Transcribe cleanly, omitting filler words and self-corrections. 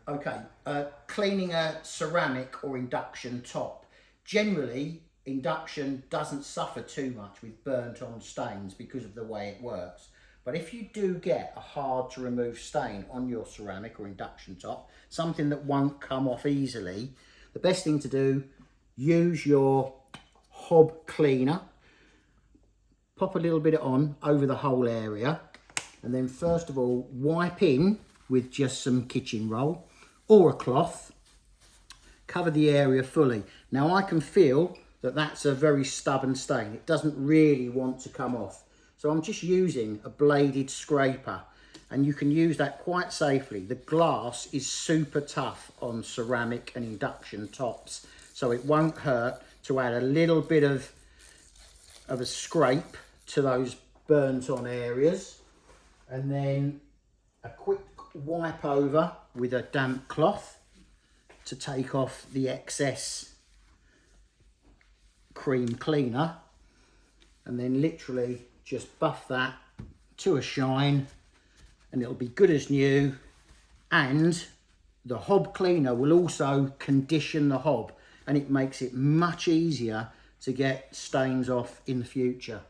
Okay, cleaning a ceramic or induction top. Generally, induction doesn't suffer too much with burnt on stains because of the way it works. But if you do get a hard to remove stain on your ceramic or induction top, something that won't come off easily, the best thing to do, use your hob cleaner, pop a little bit on over the whole area, and then first of all wipe in with just some kitchen roll or a cloth, cover the area fully. Now I can feel that that's a very stubborn stain. It doesn't really want to come off. So I'm just using a bladed scraper, and you can use that quite safely. The glass is super tough on ceramic and induction tops, so it won't hurt to add a little bit of a scrape to those burnt on areas, and then a quick wipe over with a damp cloth to take off the excess cream cleaner, and then literally just buff that to a shine and it'll be good as new. And the hob cleaner will also condition the hob, and it makes it much easier to get stains off in the future.